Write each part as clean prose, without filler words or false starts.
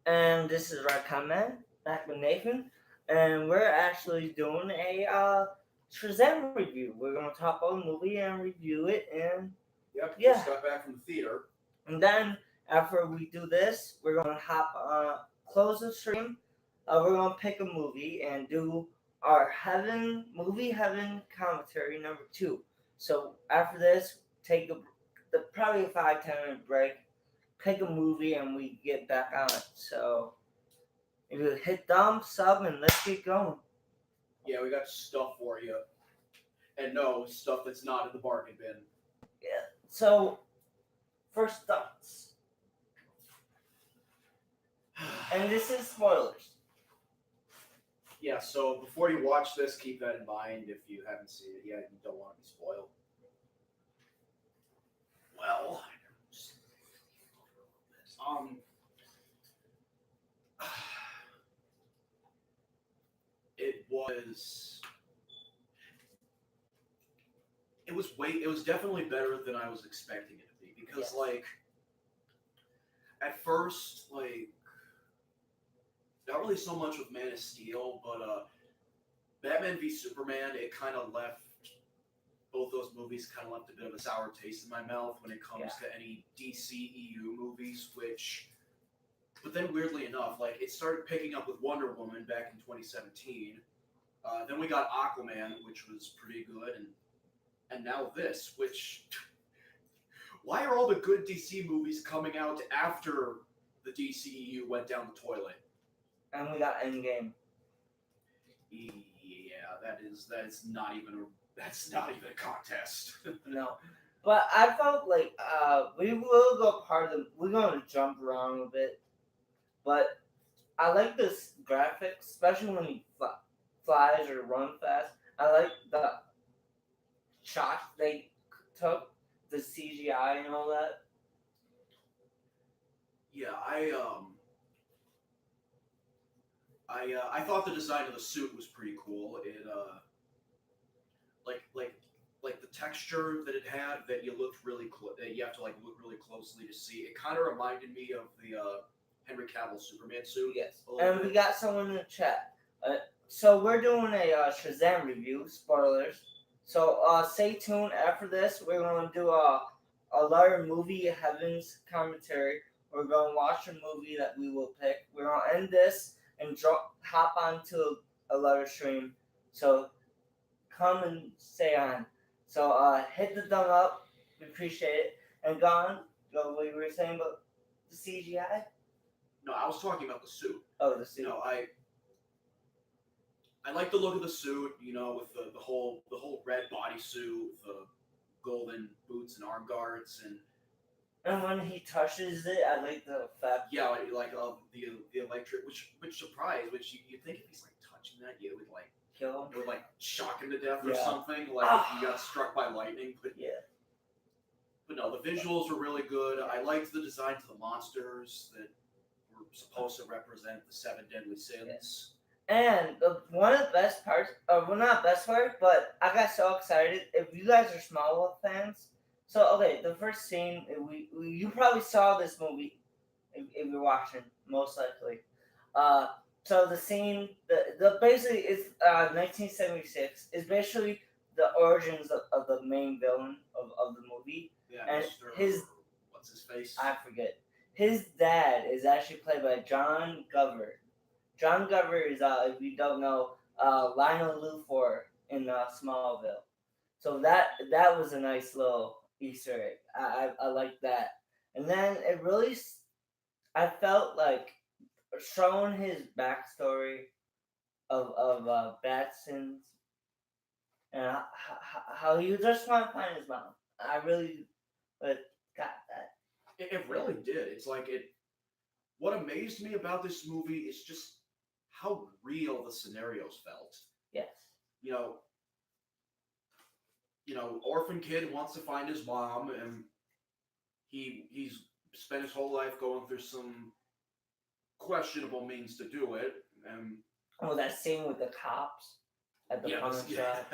And this is our comment back with Nathan, and we're actually doing a Shazam review. We're gonna talk about the movie and review it, and Yep, yeah, just got back from the theater. and then after we do this, we're gonna close the stream. We're gonna pick a movie and do our heaven commentary number two. So after this, take probably a 5-10 minute break, pick a movie, and we get back on it. So if you hit sub, and let's get going. Yeah, we got stuff for you. And no, stuff that's not in the bargain bin. Yeah. So first thoughts, and this is spoilers. Yeah, so before you watch this, keep that in mind. If you haven't seen it yet, you don't want to be spoiled. Well, um, it was it was definitely better than I was expecting it to be because Yes. like at first like not really so much with Man of Steel, but Batman v Superman, it kind of left both those movies kind of left a bit of a sour taste in my mouth when it comes to any DCEU movies, which but then weirdly enough, like it started picking up with Wonder Woman back in 2017. Then we got Aquaman, which was pretty good, and now this, which why are all the good DC movies coming out after the DCEU went down the toilet? And we got Endgame. Yeah, that's not even a contest. No, but I felt like we will go part of. We're gonna jump around a bit, but I like this graphics, especially when he flies or run fast. I like the shots they took, the CGI and all that. Yeah, I thought the design of the suit was pretty cool. It like like like the texture that it had that you looked really that you have to like look really closely to see. It kind of reminded me of the Henry Cavill Superman suit. Yes, and we got someone in the chat. So we're doing a Shazam review. Spoilers. So stay tuned. After this, we're going to do a larger movie heavens commentary. We're going to watch a movie that we will pick. We're going to end this and hop onto a larger stream. So come and stay on. So hit the thumb up. We appreciate it. And gone. Go what you were saying about the CGI. No, I was talking about the suit. Oh, the suit. You know, I like the look of the suit. You know, with the whole red bodysuit, the golden boots and arm guards, and when he touches it, I like the effect. Yeah, like the electric, which surprise, which you think if he's like touching that, you would like kill him, would like shock him to death or something, like if he got struck by lightning. But yeah. But no, the visuals were really good. I liked the designs of the monsters that were supposed to represent the seven deadly sins. And one of the best parts, well, not best part, but I got so excited. If you guys are Smallville fans, so okay, the first scene, you probably saw this movie if you're watching, most likely. So the scene, the basically is 1976 is basically the origins of the main villain of the movie. Yeah, and Mr. What's his face? I forget. His dad is actually played by John Glover. John Glover is, if you don't know, Lionel Luthor in Smallville. So that was a nice little Easter egg. I like that. And then it really, I felt like showing his backstory of Batson's and how he just want to find his mom. I really got that. It really did. It's like it. What amazed me about this movie is just how real the scenarios felt. Yes. Orphan kid wants to find his mom, and he's spent his whole life going through some questionable means to do it. And that scene with the cops at the pawn shop.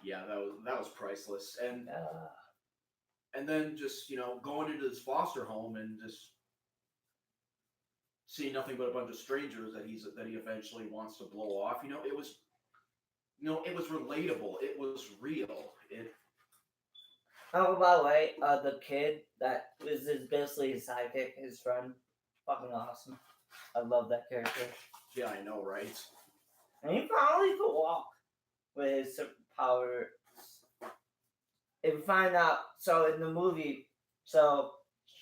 Yeah, that was priceless. And then just going into this foster home and just seeing nothing but a bunch of strangers that he eventually wants to blow off. It was relatable. It was real. It Oh, by the way, the kid that is basically his sidekick, his friend, fucking awesome. I love that character. Yeah, I know, right? And he finally could walk with his power. If you find out, so in the movie, so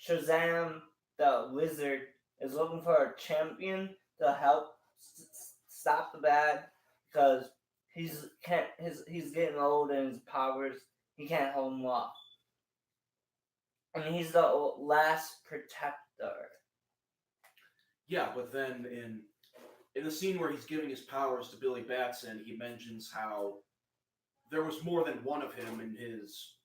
Shazam, the wizard, is looking for a champion to help stop the bad because he's getting old and his powers he can't hold them off, and he's the last protector. Yeah, but then in the scene where he's giving his powers to Billy Batson, he mentions how there was more than one of him in his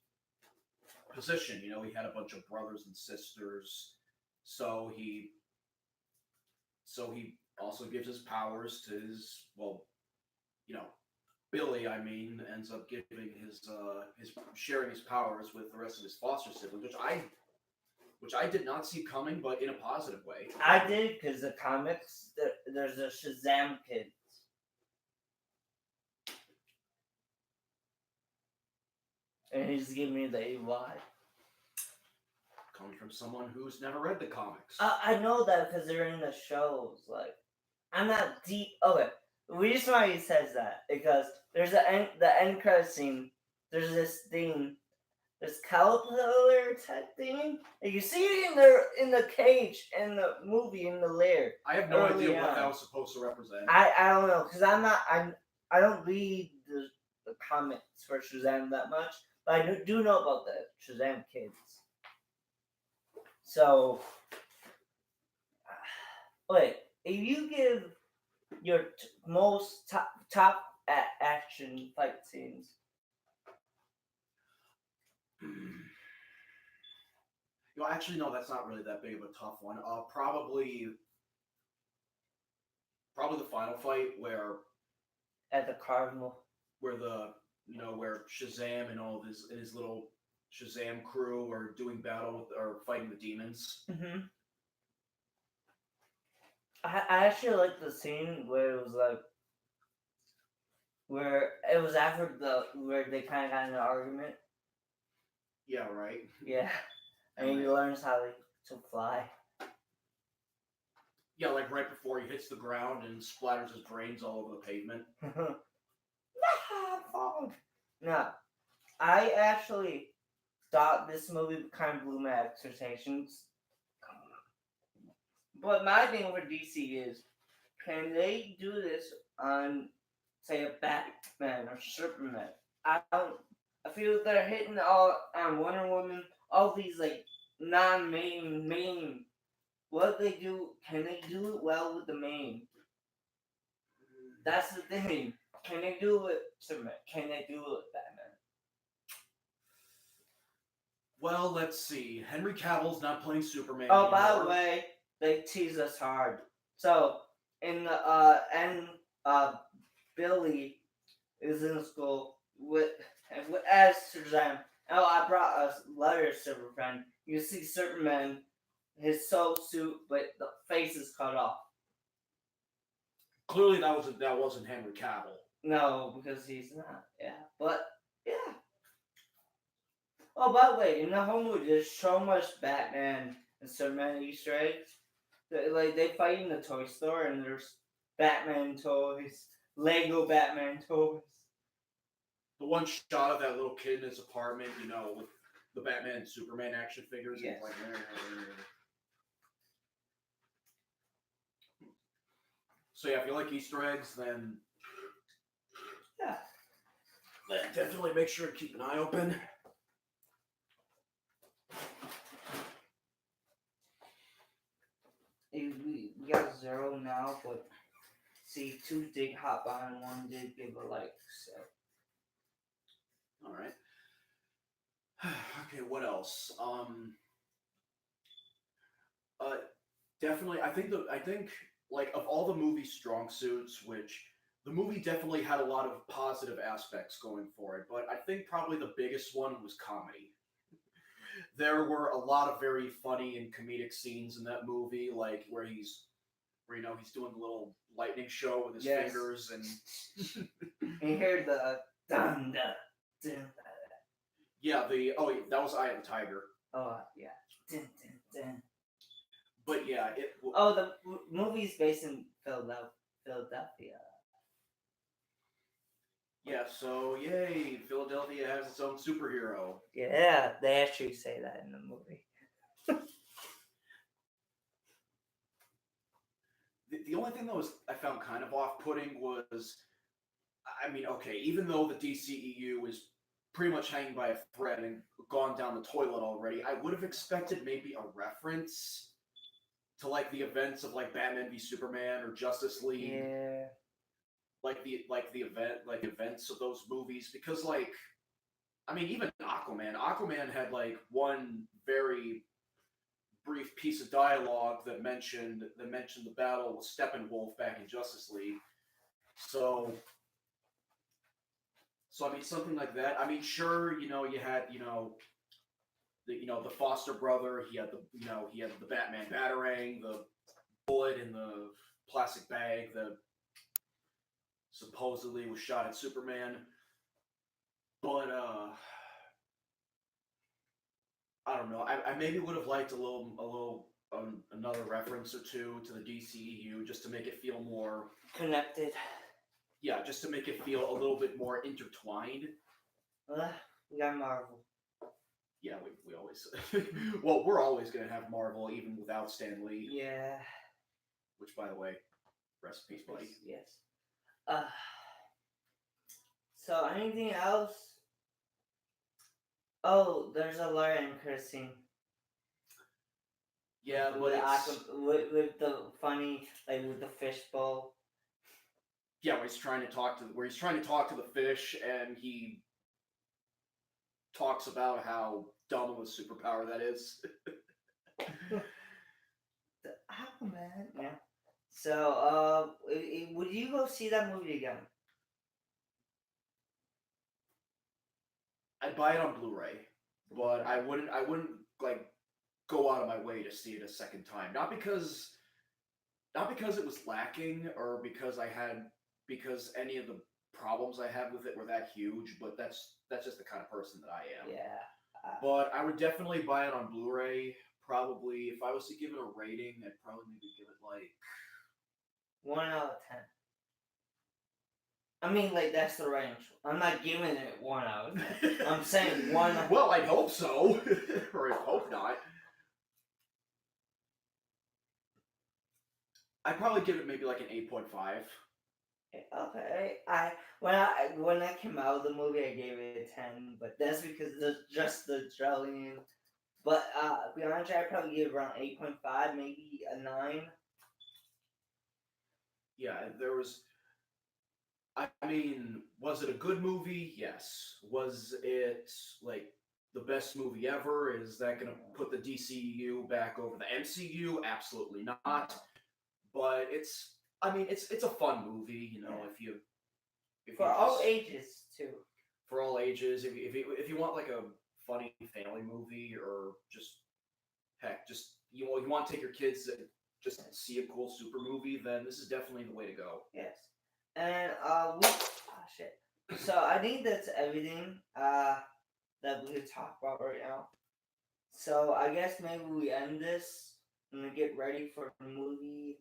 position. He had a bunch of brothers and sisters, so he also gives his powers to his you know, Billy. I mean, ends up giving his sharing his powers with the rest of his foster siblings, which I did not see coming, but in a positive way. I did because the comics there's a Shazam kid, and he's giving me the AY. Coming from someone who's never read the comics. I know that because they're in the shows. Like, I'm not deep. Okay, the reason why he says that because there's the end credit scene. There's this thing, this caterpillar type thing. And you see it in the cage in the movie in the lair. I have no idea what that was supposed to represent. I don't know because I don't read the comics for Shazam that much, but I do know about the Shazam kids. So, wait, if you give your most top action fight scenes. Actually, no, that's not really that big of a tough one. Probably the final fight where At the carnival. where where Shazam and all of his little Shazam crew are doing battle or fighting the demons. Mm-hmm. I actually like the scene where it was like where it was after where they kind of got in an argument. Yeah, right. Yeah, and he learns how to fly. Yeah, like right before he hits the ground and splatters his brains all over the pavement. No, I actually thought this movie kind of blew my expectations. But my thing with DC is, can they do this on, say, a Batman or Superman? I feel they're hitting all on Wonder Woman, all these like non-main. What they do, can they do it well with the main? That's the thing. Can they do it with Superman? Can they do it with Batman? Well, let's see. Henry Cavill's not playing Superman. Oh, anymore. by the way, they tease us hard. So in the Billy is in school as Shazam. Oh, I brought a letter, Super Friend. You see Superman, his soul suit, but the face is cut off. Clearly, that wasn't Henry Cavill. No, because he's not. Yeah, but yeah. Oh, by the way, in the whole movie, there's so much Batman and Superman Easter eggs. They fight in the toy store, and there's Batman toys, Lego Batman toys. The one shot of that little kid in his apartment, with the Batman and Superman action figures. Yes. Like, So yeah, if you like Easter eggs, then yeah, definitely make sure to keep an eye open. We got 0 now, but see, 2 did hop on and 1 did give a like. So. All right. Okay, what else? Definitely, I think like of all the movie's strong suits, which the movie definitely had a lot of positive aspects going for it, but I think probably the biggest one was comedy. There were a lot of very funny and comedic scenes in that movie, like where he's where he's doing the little lightning show with his Yes. fingers and And you hear the dun dun dun. yeah, that was Eye of the Tiger. Oh yeah. Dun, dun, dun. But yeah, Oh, the movie's based in Philadelphia. yeah. So yay, Philadelphia has its own superhero. Yeah, they actually say that in the movie. The only thing that was I found kind of off-putting was, I mean, okay, even though the DCEU is pretty much hanging by a thread and gone down the toilet already, I would have expected maybe a reference to like the events of like Batman v Superman or Justice League, Yeah. like the events of those movies, because like I mean even Aquaman had like one very brief piece of dialogue that mentioned the battle with Steppenwolf back in Justice League. So I mean something like that. I mean sure, you had, the foster brother, he had the Batman batarang, the bullet in the plastic bag that supposedly was shot at Superman. But I don't know. I maybe would have liked another reference or two to the DCEU just to make it feel more Connected. yeah, just to make it feel a little bit more intertwined. We got Marvel. Yeah, we always well, we're always gonna have Marvel even without Stan Lee. Yeah. Which, by the way, rest in peace, buddy. Yes. Uh. So anything else? Oh, there's a Lauren cursing. Yeah, but with the funny, like with the fishbowl. Yeah, where he's trying to talk to the fish, and he talks about how dumb of a superpower that is. The Aquaman. Yeah. So, would you go see that movie again? I'd buy it on Blu-ray, but I wouldn't like go out of my way to see it a second time. Not because it was lacking or because any of the problems I had with it were that huge, but that's just the kind of person that I am. Yeah. But I would definitely buy it on Blu-ray. Probably, if I was to give it a rating, I'd probably maybe give it like 1 out of 10. I mean, like that's the range. I'm not giving it 1 out of 10. I'm saying one. Well, I'd hope so, or I hope not. I'd probably give it maybe like an 8.5. Okay, when I came out of the movie, I gave it a 10, but that's because just the adrenaline. But to be honest, I'd probably give it around 8.5, maybe a 9. Yeah, there was. I mean, was it a good movie? Yes. Was it like the best movie ever? Is that going to put the DCU back over the MCU? Absolutely not. But I mean, it's a fun movie, if For all ages too. For all ages, if you want like a funny family movie, or just heck, just you want to take your kids to just see a cool super movie, then this is definitely the way to go. Yes. And shit. So I think that's everything that we could talk about right now. So I guess maybe we end this and we get ready for movie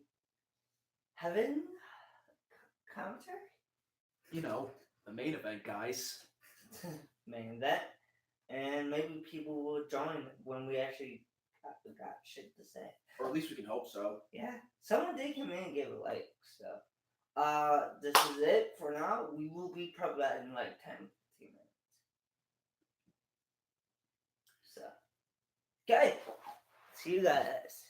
heaven commentary. The main event, guys. Main event, and maybe people will join when we actually got shit to say. Or at least we can hope so. Yeah, someone did come in and give a like. So, this is it for now. We will be probably back in like 10, 15 minutes. So, okay, see you guys.